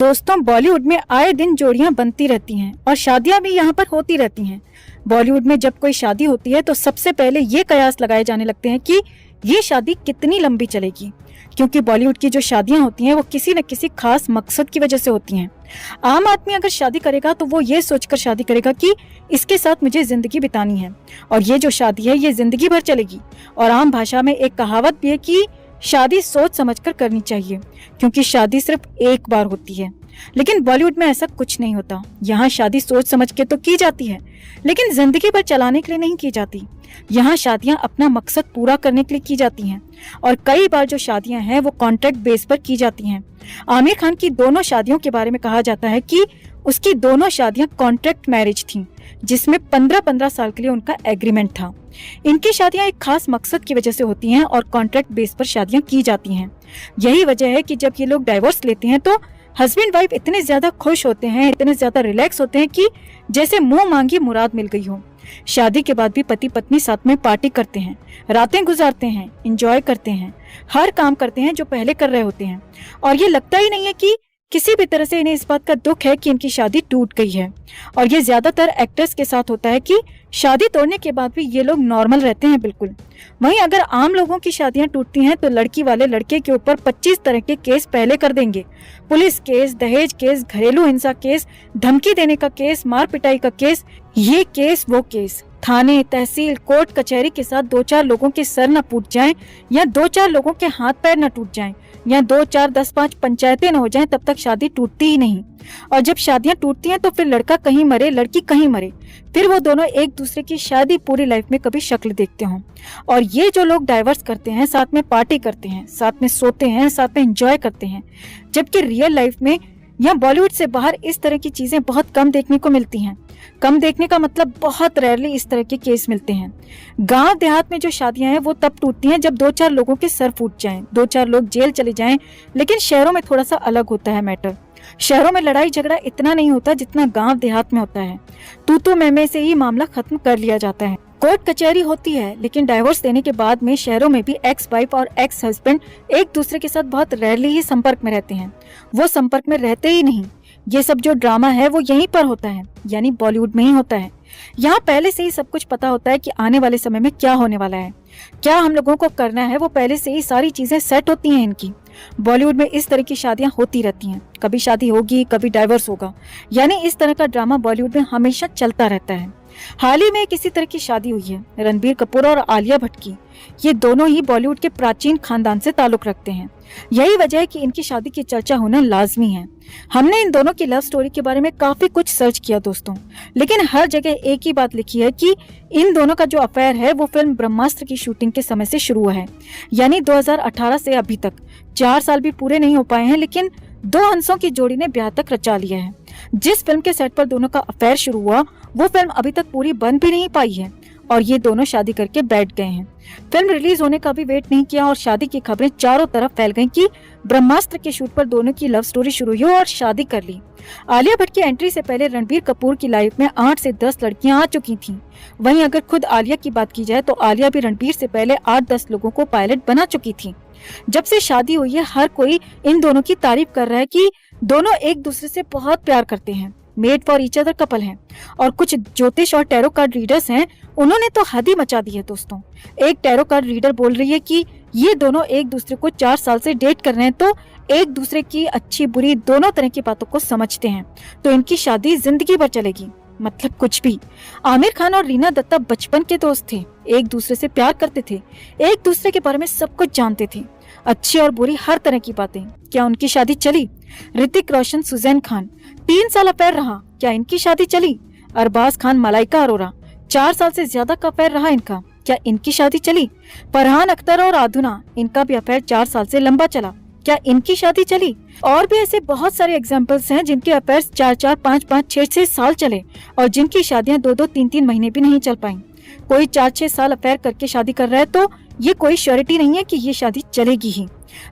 दोस्तों, बॉलीवुड में आए दिन जोड़ियां बनती रहती हैं और शादियां भी यहाँ पर होती रहती हैं। बॉलीवुड में जब कोई शादी होती है तो सबसे पहले ये कयास लगाए जाने लगते हैं कि ये शादी कितनी लंबी चलेगी, क्योंकि बॉलीवुड की जो शादियां होती हैं वो किसी न किसी खास मकसद की वजह से होती हैं। आम आदमी अगर शादी करेगा तो वो ये सोचकर शादी करेगा कि इसके साथ मुझे जिंदगी बितानी है और ये जो शादी है ये जिंदगी भर चलेगी। और आम भाषा में एक कहावत भी है कि शादी सोच समझकर करनी चाहिए, क्योंकि शादी सिर्फ एक बार होती है। लेकिन बॉलीवुड में ऐसा कुछ नहीं होता। यहाँ शादी सोच समझ के तो की जाती है, लेकिन जिंदगी भर चलाने के लिए नहीं की जाती। यहाँ शादियाँ अपना मकसद पूरा करने के लिए की जाती हैं और कई बार जो शादियाँ हैं वो कॉन्ट्रैक्ट बेस पर की जाती हैं। आमिर खान की दोनों शादियों के बारे में कहा जाता है कि उसकी दोनों शादियाँ कॉन्ट्रैक्ट मैरिज थीं, जिसमें 15-15 साल के लिए उनका एग्रीमेंट था। इनकी शादियां एक खास मकसद की वजह से होती हैं और कॉन्ट्रैक्ट बेस पर शादियां की जाती हैं। यही वजह है कि जब ये लोग डाइवोर्स लेते हैं तो हस्बैंड वाइफ इतने ज्यादा खुश होते हैं, इतने ज्यादा रिलैक्स होते हैं कि जैसे मुंह मांगी मुराद मिल गई हो। शादी के बाद भी पति पत्नी साथ में पार्टी करते हैं, रातें गुजारते हैं, एंजॉय करते हैं, हर काम करते हैं जो पहले कर रहे होते हैं। और ये लगता ही नहीं है कि किसी भी तरह से इन्हें इस बात का दुख है कि इनकी शादी टूट गई है। और ये ज्यादातर एक्टर्स के साथ होता है कि शादी तोड़ने के बाद भी ये लोग नॉर्मल रहते हैं बिल्कुल। वहीं अगर आम लोगों की शादियां टूटती हैं तो लड़की वाले लड़के के ऊपर 25 तरह के केस पहले कर देंगे। पुलिस केस, दहेज केस, घरेलू हिंसा केस, धमकी देने का केस, मार पिटाई का केस, ये केस वो केस। थाने, तहसील, कोर्ट कचहरी के साथ 2-4 लोगों के सर न फूट जाएं या 2-4 लोगों के हाथ पैर न टूट जाएं या 2-4, 10-5 पंचायतें न हो जाएं, तब तक शादी टूटती ही नहीं। और जब शादियां टूटती हैं तो फिर लड़का कहीं मरे, लड़की कहीं मरे, फिर वो दोनों एक दूसरे की शादी पूरी लाइफ में कभी शक्ल देखते हों। और ये जो लोग डाइवर्स करते हैं, साथ में पार्टी करते हैं, साथ में सोते हैं, साथ में एंजॉय करते हैं, जबकि रियल लाइफ में या बॉलीवुड से बाहर इस तरह की चीजें बहुत कम देखने को मिलती हैं। कम देखने का मतलब बहुत रेयरली इस तरह के केस मिलते हैं। गांव देहात में जो शादियां हैं वो तब टूटती हैं जब 2-4 लोगों के सर फूट जाएं, 2-4 लोग जेल चले जाएं। लेकिन शहरों में थोड़ा सा अलग होता है मैटर। शहरों में लड़ाई झगड़ा इतना नहीं होता जितना गांव देहात में होता है। तू मैं से ही मामला खत्म कर लिया जाता है। कोर्ट कचहरी होती है, लेकिन डाइवोर्स देने के बाद में शहरों में भी एक्स वाइफ और एक्स हस्बैंड एक दूसरे के साथ बहुत रेयरली ही संपर्क में रहते हैं। वो संपर्क में रहते ही नहीं। ये सब जो ड्रामा है वो यहीं पर होता है, यानी बॉलीवुड में ही होता है। यहाँ पहले से ही सब कुछ पता होता है कि आने वाले समय में क्या होने वाला है, क्या हम लोगों को करना है। वो पहले से ही सारी चीजें सेट होती हैं इनकी। बॉलीवुड में इस तरह की शादियां होती रहती हैं। कभी शादी होगी, कभी डाइवोर्स होगा, यानी इस तरह का ड्रामा बॉलीवुड में हमेशा चलता रहता है। हाल ही में किसी तरह की शादी हुई है रणबीर कपूर और आलिया भट्ट की। ये दोनों ही बॉलीवुड के प्राचीन खानदान से ताल्लुक रखते हैं। यही वजह है कि इनकी शादी की चर्चा होना लाजमी है। हमने इन दोनों की लव स्टोरी के बारे में काफी कुछ सर्च किया दोस्तों, लेकिन हर जगह एक ही बात लिखी है कि इन दोनों का जो अफेयर है वो फिल्म ब्रह्मास्त्र की शूटिंग के समय से शुरू हुआ है, यानी 2018 से अभी तक 4 साल भी पूरे नहीं हो पाए हैं, लेकिन 2 हंसों की जोड़ी ने ब्याह तक रचा लिया है। जिस फिल्म के सेट पर दोनों का अफेयर शुरू हुआ वो फिल्म अभी तक पूरी बन भी नहीं पाई है और ये दोनों शादी करके बैठ गए हैं। फिल्म रिलीज होने का भी वेट नहीं किया और शादी की खबरें चारों तरफ फैल गईं कि ब्रह्मास्त्र के शूट पर दोनों की लव स्टोरी शुरू हुई और शादी कर ली। आलिया भट्ट की एंट्री से पहले रणबीर कपूर की लाइफ में 8 से 10 लड़कियां आ चुकी थीं। वहीं अगर खुद आलिया की बात की जाए तो आलिया भी रणबीर से पहले 8-10 लोगों को पायलट बना चुकी थी। जब से शादी हुई है हर कोई इन दोनों की तारीफ कर रहा है कि दोनों एक दूसरे से बहुत प्यार करते हैं, made for each other couple हैं। और कुछ ज्योतिष और टैरो कार्ड रीडर्स हैं, उन्होंने तो हद ही मचा दी है दोस्तों। एक टैरो कार्ड रीडर बोल रही है कि ये दोनों एक दूसरे को 4 साल से डेट कर रहे हैं, तो एक दूसरे की अच्छी बुरी दोनों तरह की बातों को समझते हैं, तो इनकी शादी जिंदगी भर चलेगी। मतलब कुछ भी। आमिर खान और रीना दत्ता बचपन के दोस्त थे, एक दूसरे से प्यार करते थे, एक दूसरे के बारे में सब कुछ जानते थे, अच्छी और बुरी हर तरह की बातें। क्या उनकी शादी चली? ऋतिक रोशन, सुजैन खान, 3 साल अफेयर रहा, क्या इनकी शादी चली? अरबाज खान, मलाइका अरोरा, 4 साल से ज्यादा का अफेयर रहा इनका, क्या इनकी शादी चली? फरहान अख्तर और आधुना, इनका भी अफेयर 4 साल से लंबा चला, क्या इनकी शादी चली? और भी ऐसे बहुत सारे एग्जाम्पल्स हैं जिनके अफेयर्स 4-4, 5-5, 6-6 साल चले और जिनकी शादियां 2-2, 3-3 महीने भी नहीं चल पाई। कोई 4-6 साल अफेयर करके शादी कर रहा है तो ये कोई श्योरिटी नहीं है कि ये शादी चलेगी ही।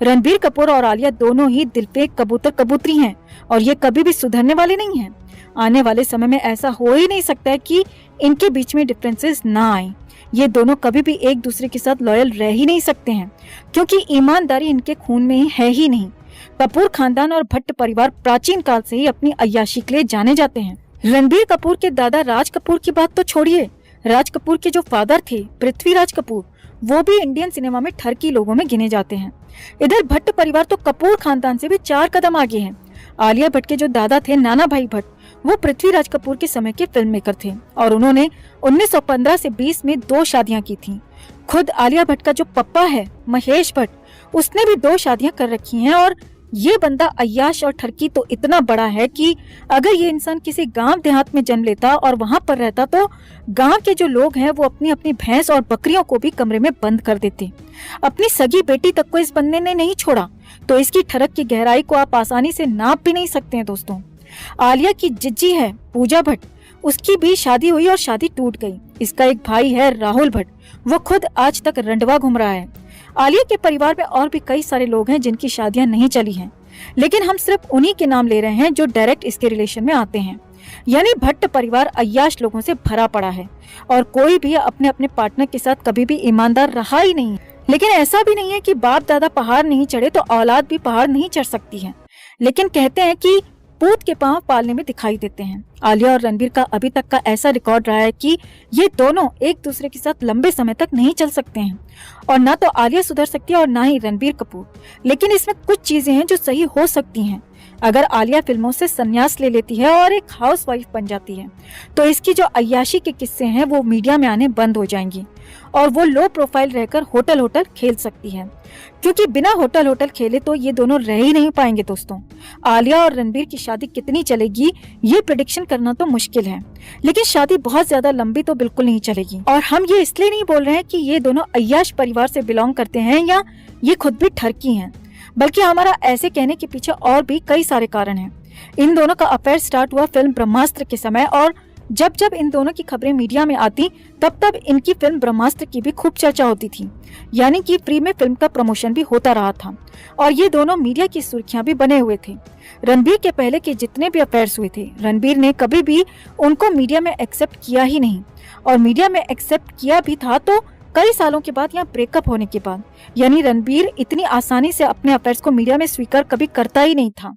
रणबीर कपूर और आलिया दोनों ही दिल पे कबूतर कबूतरी हैं और ये कभी भी सुधरने वाले नहीं हैं। आने वाले समय में ऐसा हो ही नहीं सकता है कि इनके बीच में डिफरेंसेस ना आए। ये दोनों कभी भी एक दूसरे के साथ लॉयल रह ही नहीं सकते हैं, क्योंकि ईमानदारी इनके खून में है ही नहीं। कपूर खानदान और भट्ट परिवार प्राचीन काल से ही अपनी अय्याशी के लिए जाने जाते हैं। रणबीर कपूर के दादा राज कपूर की बात तो छोड़िए, राज कपूर के जो फादर थे पृथ्वीराज कपूर, वो भी इंडियन सिनेमा में ठरकी लोगों में गिने जाते हैं। इधर भट्ट परिवार तो कपूर खानदान से भी 4 कदम आगे है। आलिया भट्ट के जो दादा थे नाना भाई भट्ट, वो पृथ्वीराज कपूर के समय के फिल्म मेकर थे और उन्होंने 1915 से 20 में 2 शादियां की थी। खुद आलिया भट्ट का जो पप्पा है महेश भट्ट, उसने भी 2 शादियां कर रखी हैं। और ये बंदा अय्याश और ठरकी तो इतना बड़ा है कि अगर ये इंसान किसी गांव देहात में जन्म लेता और वहां पर रहता तो गांव के जो लोग हैं वो अपनी अपनी भैंस और बकरियों को भी कमरे में बंद कर देते। अपनी सगी बेटी तक को इस बंदे ने नहीं छोड़ा, तो इसकी ठरक की गहराई को आप आसानी से नाप भी नहीं सकते हैं दोस्तों। आलिया की जिज्जी है पूजा भट्ट, उसकी भी शादी हुई और शादी टूट गई। इसका एक भाई है राहुल भट्ट, वो खुद आज तक रंडवा घूम रहा है। आलिया के परिवार में और भी कई सारे लोग हैं जिनकी शादियां नहीं चली हैं, लेकिन हम सिर्फ उन्हीं के नाम ले रहे हैं जो डायरेक्ट इसके रिलेशन में आते हैं। यानी भट्ट परिवार अय्याश लोगों से भरा पड़ा है और कोई भी अपने अपने पार्टनर के साथ कभी भी ईमानदार रहा ही नहीं। लेकिन ऐसा भी नहीं है कि बाप दादा पहाड़ नहीं चढ़े तो औलाद भी पहाड़ नहीं चढ़ सकती है। लेकिन कहते हैं कि पूत के पांव पालने में दिखाई देते हैं। आलिया और रणबीर का अभी तक का ऐसा रिकॉर्ड रहा है कि ये दोनों एक दूसरे के साथ लंबे समय तक नहीं चल सकते हैं और ना तो आलिया सुधर सकती है और ना ही रणबीर कपूर। लेकिन इसमें कुछ चीजें हैं जो सही हो सकती हैं। अगर आलिया फिल्मों से संन्यास ले लेती है और एक हाउसवाइफ बन जाती है तो इसकी जो अय्याशी के किस्से हैं वो मीडिया में आने बंद हो जाएंगी और वो लो प्रोफाइल रहकर होटल खेल सकती है, क्योंकि बिना होटल खेले तो ये दोनों रह ही नहीं पाएंगे दोस्तों। आलिया और रणबीर की शादी कितनी चलेगी ये प्रेडिक्शन करना तो मुश्किल है, लेकिन शादी बहुत ज्यादा लंबी तो बिल्कुल नहीं चलेगी। और हम ये इसलिए नहीं बोल रहे हैं कि ये दोनों अय्याश परिवार से बिलोंग करते हैं या ये खुद भी ठरकी हैं, बल्कि हमारा ऐसे कहने के पीछे और भी कई सारे कारण हैं। इन दोनों का अफेयर स्टार्ट हुआ फिल्म ब्रह्मास्त्र के समय, और जब जब इन दोनों की खबरें मीडिया में आती तब तब इनकी फिल्म ब्रह्मास्त्र की भी खूब चर्चा होती थी। यानी कि फ्री में फिल्म का प्रमोशन भी होता रहा था और ये दोनों मीडिया की सुर्खियां भी बने हुए थे। रणबीर के पहले के जितने भी अफेयर्स हुए थे, रणबीर ने कभी भी उनको मीडिया में एक्सेप्ट किया ही नहीं, और मीडिया में एक्सेप्ट किया भी था तो कई सालों के बाद या ब्रेकअप होने के बाद। यानी रणबीर इतनी आसानी से अपने अफेयर्स को मीडिया में स्वीकार कभी करता ही नहीं था।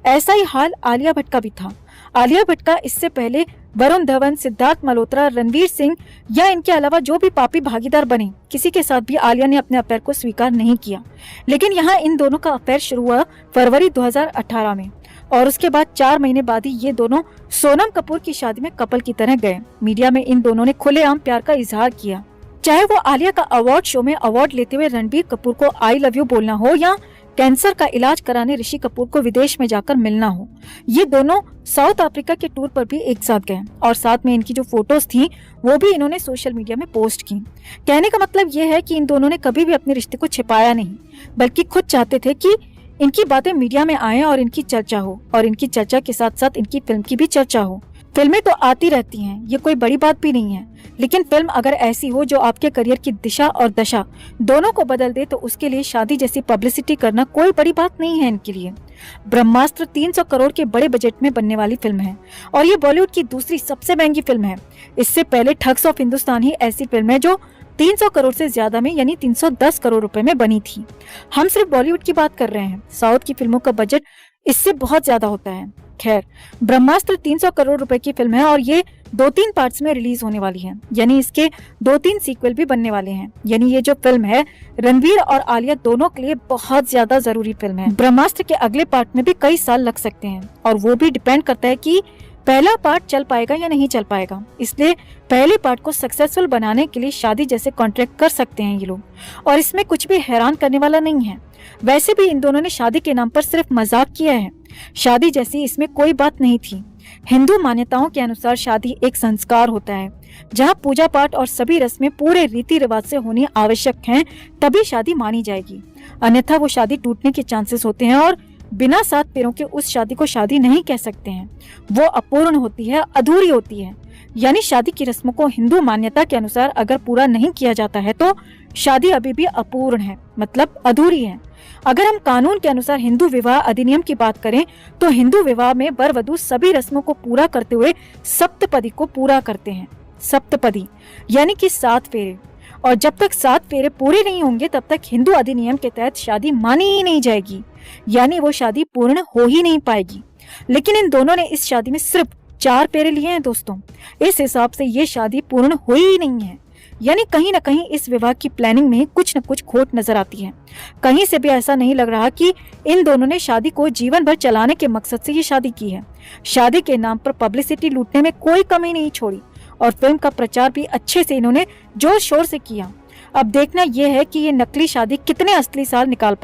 ऐसा ही हाल आलिया भट्ट का भी था। आलिया भट्ट का इससे पहले वरुण धवन, सिद्धार्थ मल्होत्रा, रणवीर सिंह या इनके अलावा जो भी पापी भागीदार बने, किसी के साथ भी आलिया ने अपने अफेयर को स्वीकार नहीं किया। लेकिन यहाँ इन दोनों का अफेयर शुरू हुआ फरवरी 2018 में, और उसके बाद 4 महीने बाद ही ये दोनों सोनम कपूर की शादी में कपल की तरह गए। मीडिया में इन दोनों ने खुलेआम प्यार का इजहार किया, चाहे वो आलिया का अवार्ड शो में अवार्ड लेते हुए रणबीर कपूर को आई लव यू बोलना हो या कैंसर का इलाज कराने ऋषि कपूर को विदेश में जाकर मिलना हो। ये दोनों साउथ अफ्रीका के टूर पर भी एक साथ गए और साथ में इनकी जो फोटोज थी वो भी इन्होंने सोशल मीडिया में पोस्ट की। कहने का मतलब ये है कि इन दोनों ने कभी भी अपने रिश्ते को छिपाया नहीं, बल्कि खुद चाहते थे कि इनकी बातें मीडिया में आए और इनकी चर्चा हो, और इनकी चर्चा के साथ साथ इनकी फिल्म की भी चर्चा हो। फिल्में तो आती रहती हैं, ये कोई बड़ी बात भी नहीं है, लेकिन फिल्म अगर ऐसी हो जो आपके करियर की दिशा और दशा दोनों को बदल दे तो उसके लिए शादी जैसी पब्लिसिटी करना कोई बड़ी बात नहीं है इनके लिए। ब्रह्मास्त्र 300 करोड़ के बड़े बजट में बनने वाली फिल्म है और ये बॉलीवुड की दूसरी सबसे महंगी फिल्म है। इससे पहले ठग्स ऑफ हिंदुस्तान ही ऐसी फिल्म है जो 300 करोड़ से ज्यादा में यानी 310 करोड़ रुपए में बनी थी। हम सिर्फ बॉलीवुड की बात कर रहे हैं, साउथ की फिल्मों का बजट इससे बहुत ज्यादा होता है। खैर, ब्रह्मास्त्र 300 करोड़ रुपए की फिल्म है और ये 2-3 पार्ट्स में रिलीज होने वाली है, यानी इसके 2-3 सीक्वल भी बनने वाले हैं। यानी ये जो फिल्म है रणबीर और आलिया दोनों के लिए बहुत ज्यादा जरूरी फिल्म है। ब्रह्मास्त्र के अगले पार्ट में भी कई साल लग सकते हैं और वो भी डिपेंड करता है कि पहला पार्ट चल पाएगा या नहीं चल पाएगा। इसलिए पहले पार्ट को सक्सेसफुल बनाने के लिए शादी जैसे कॉन्ट्रैक्ट कर सकते हैं ये लोग, और इसमें कुछ भी हैरान करने वाला नहीं है। वैसे भी इन दोनों ने शादी के नाम पर सिर्फ मजाक किया है, शादी जैसी इसमें कोई बात नहीं थी। हिंदू मान्यताओं के अनुसार शादी एक संस्कार होता है, जहां पूजा पाठ और सभी रस्में पूरे रीति रिवाज से होनी आवश्यक हैं, तभी शादी मानी जाएगी, अन्यथा वो शादी टूटने के चांसेस होते हैं और बिना 7 फेरों के उस शादी को शादी नहीं कह सकते हैं। वो अपूर्ण होती है, अधूरी होती है। यानी शादी की रस्मों को हिंदू मान्यता के अनुसार अगर पूरा नहीं किया जाता है तो शादी अभी भी अपूर्ण है, मतलब अधूरी है। अगर हम कानून के अनुसार हिंदू विवाह अधिनियम की बात करें तो हिंदू विवाह में वर वधू सभी रस्मों को पूरा करते हुए सप्तपदी को पूरा करते हैं। सप्तपदी यानी कि 7 फेरे, और जब तक 7 फेरे पूरे नहीं होंगे तब तक हिंदू अधिनियम के तहत शादी मानी ही नहीं जाएगी, यानी वो शादी पूर्ण हो ही नहीं पाएगी। लेकिन इन दोनों ने इस शादी में सिर्फ 4 फेरे लिए हैं दोस्तों। इस हिसाब से ये शादी पूर्ण हुई ही नहीं है, यानी कहीं ना कहीं इस विवाह की प्लानिंग में कुछ न कुछ खोट नजर आती है। कहीं से भी ऐसा नहीं लग रहा कि इन दोनों ने शादी को जीवन भर चलाने के मकसद से ये शादी की है। शादी के नाम पर पब्लिसिटी लूटने में कोई कमी नहीं छोड़ी और फिल्म का प्रचार भी अच्छे से इन्होंने जोर शोर से किया। अब देखना यह है कि ये नकली शादी कितने असली साल निकाल पाए।